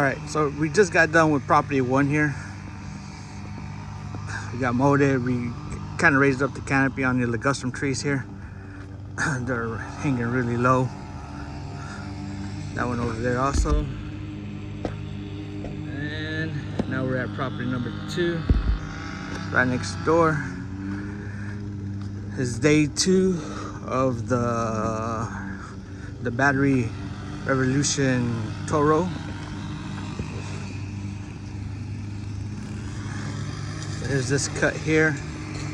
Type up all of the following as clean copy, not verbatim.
right, so we just got done with property 1 here. We got mowed it. We kind of raised up the canopy on the ligustrum trees here. They're hanging really low. That one over there also. And now we're at property number 2, right next door. This is day 2 of the battery revolution Toro. There's this cut here.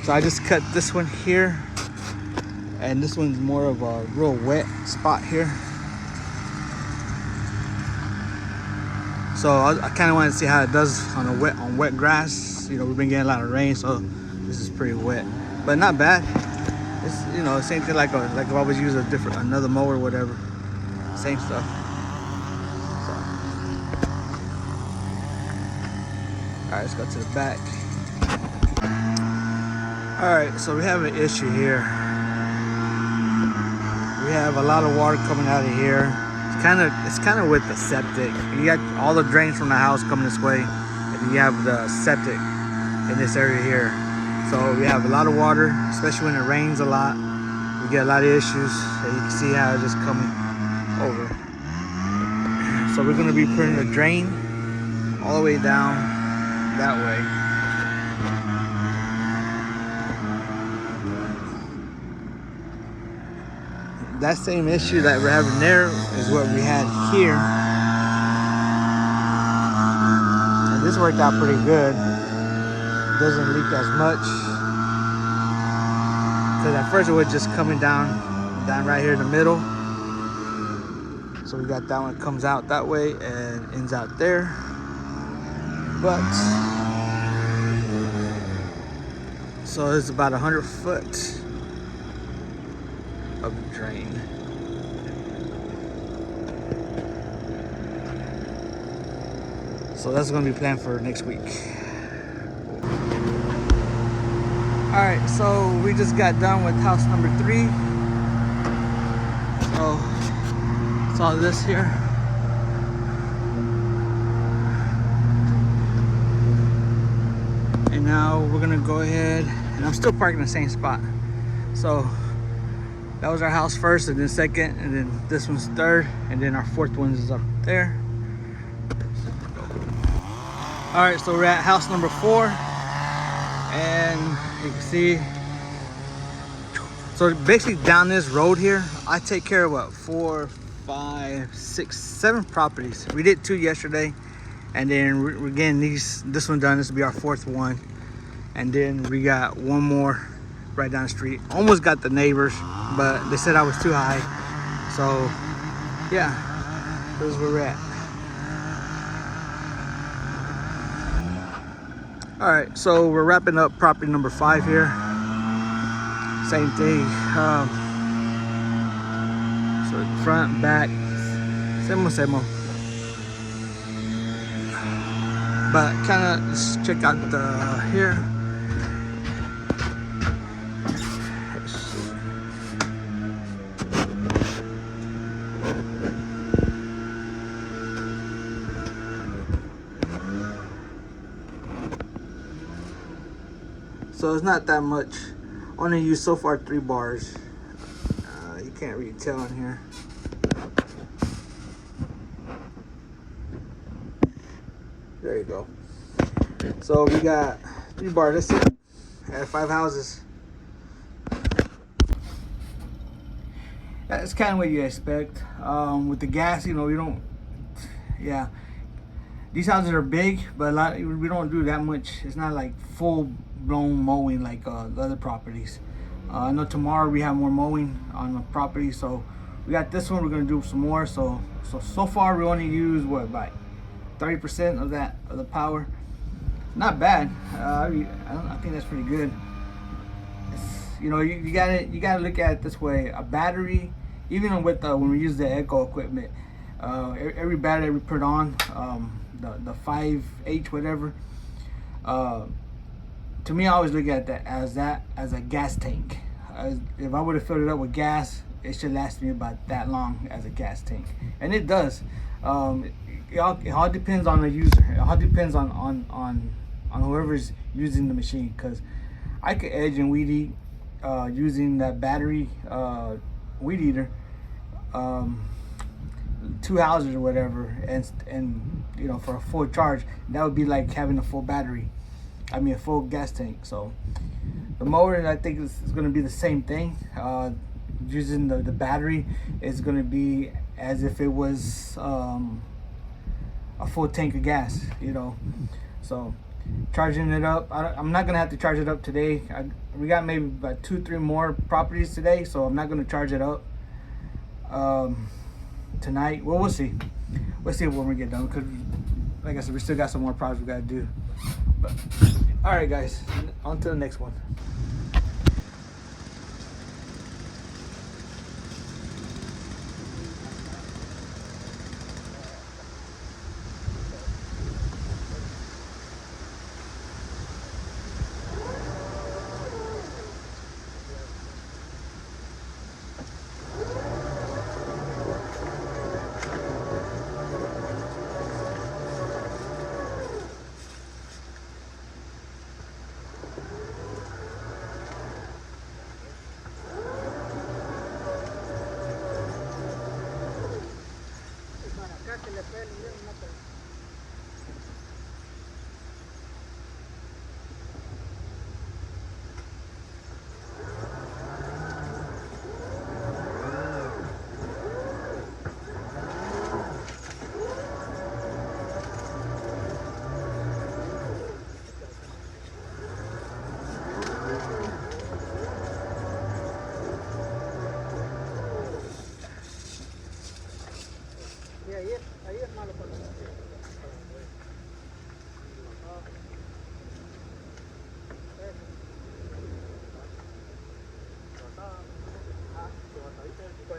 So I just cut this one here, and this one's more of a real wet spot here. So I kind of want to see how it does on wet grass. You know, we've been getting a lot of rain, so this is pretty wet, but not bad. It's, you know, same thing like if I was use another mower or whatever, same stuff. So, all right, let's go to the back. All right, so we have an issue here. We have a lot of water coming out of here. It's kind of with the septic. You got all the drains from the house coming this way, and you have the septic in this area here. So we have a lot of water, especially when it rains a lot. We get a lot of issues. And you can see how it's just coming over. So we're gonna be putting a drain all the way down that way. That same issue that we're having there is what we had here. And this worked out pretty good. It doesn't leak as much. Because at first it was just coming down right here in the middle. So we got that one that comes out that way and ends out there. But, so it's about 100 foot of the drain. So that's going to be planned for next week. All right, so we just got done with house number 3. So it's all this here. And now we're gonna go ahead, and I'm still parking in the same spot. So that was our house first, and then second, and then this one's third, and then our 4th one is up there. All right, so we're at house number 4, and you can see, so basically down this road here, I take care of what, 4, 5, 6, 7 properties. We did 2 yesterday, and then we're getting this one done. This will be our 4th one, and then we got one more right down the street. Almost got the neighbors, but they said I was too high. So yeah, this is where we're at. All right, so we're wrapping up property number 5 here. Same thing. So front, back, same. But kind of, let's check out the here. So it's not that much. Only used so far 3 bars. You can't really tell in here. There you go. So we got 3 bars. That's it. At 5 houses. That's kind of what you expect. With the gas, you know, we don't. Yeah. These houses are big, but we don't do that much. It's not like full blown mowing like the other properties. I know tomorrow we have more mowing on the property, so we got this one. We're gonna do some more. So far we only use what, like 30% of the power. Not bad. I think that's pretty good. You know, you gotta look at it this way. A battery, even with when we use the echo equipment, every battery we put on, the 5H whatever, to me I always look at that as a gas tank. If I would have filled it up with gas, it should last me about that long as a gas tank, and it does. it all depends on the user. It all depends on whoever's using the machine. Cause I could edge and weed eat using that battery weed eater, 2 houses or whatever, and you know, for a full charge, that would be like having a full battery. I mean, a full gas tank. So the mower, I think, is going to be the same thing. Using the battery is going to be as if it was a full tank of gas, you know. So charging it up, I'm not gonna have to charge it up today. We got maybe about 2-3 more properties today, so I'm not gonna charge it up tonight. Well, we'll see when we get done, because like I said, we still got some more projects we gotta do. But all right, guys, on to the next one.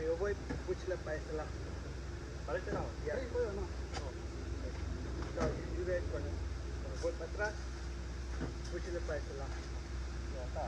Yo voy, puchila para este lado. ¿Para este lado? Ya. Sí, puedo, no. No, yo voy cuando voy para atrás, puchila para este lado. Ya está.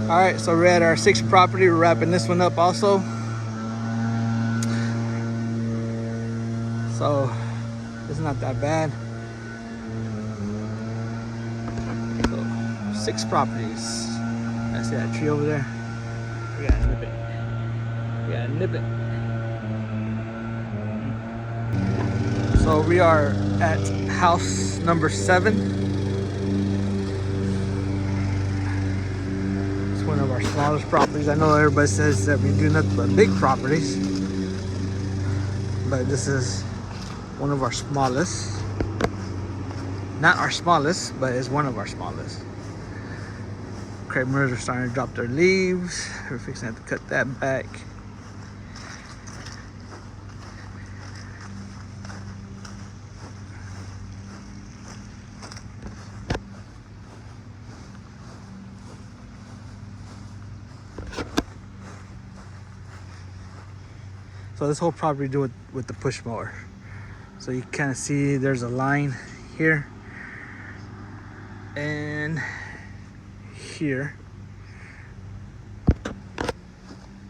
All right, so we're at our 6th property. We're wrapping this one up also. So it's not that bad. So 6 properties. I see that tree over there. We gotta nip it. We gotta nip it. So we are at house number 7. One of our smallest properties. I know everybody says that we do nothing but big properties, but this is one of our smallest. Not our smallest, but it's one of our smallest. Crepe-myrtles are starting to drop their leaves. We're fixing to have to cut that back. So this whole property do with the push mower. So So you kind of see there's a line here and here.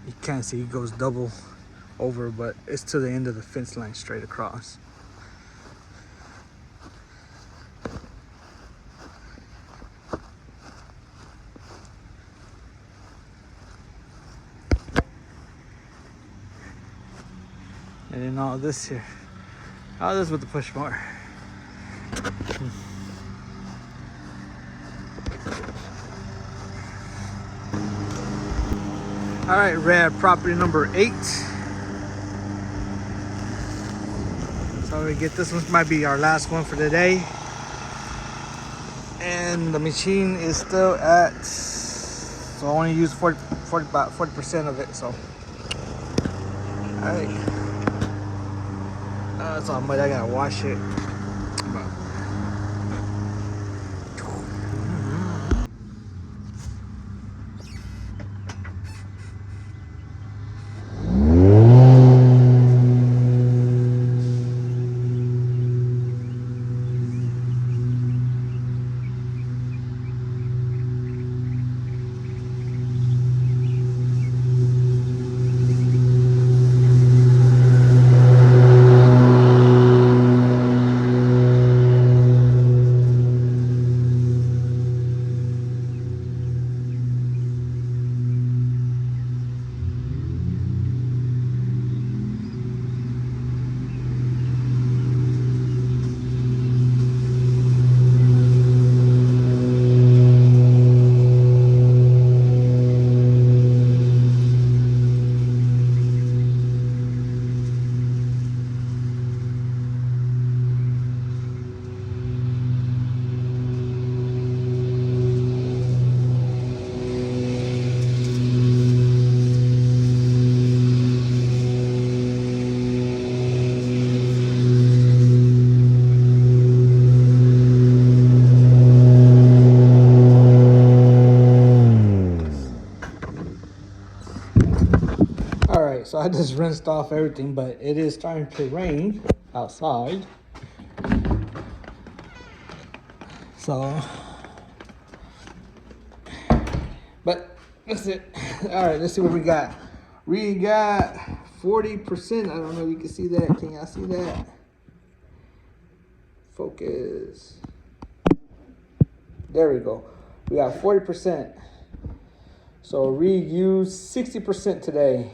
You can't see it goes double over, but it's to the end of the fence line straight across. And then all this here, all this with the push mower. All right, we're at property number 8. So we get this one, might be our last one for the day. And the machine is still at, so I only use about 40% of it, so. All right. That's all mud, I gotta wash it. All right, so I just rinsed off everything, but it is starting to rain outside. So, but that's it. All right, let's see what we got. We got 40%. I don't know if you can see that. Can y'all see that? Focus. There we go. We got 40%. So we used 60% today.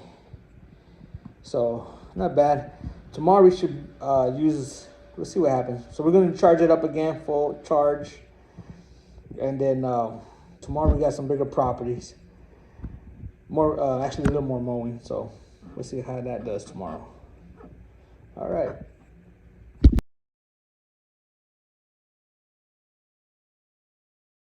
So not bad. Tomorrow we should use, we'll see what happens. So we're gonna charge it up again, full charge. And then tomorrow we got some bigger properties. More, actually a little more mowing. So we'll see how that does tomorrow. All right.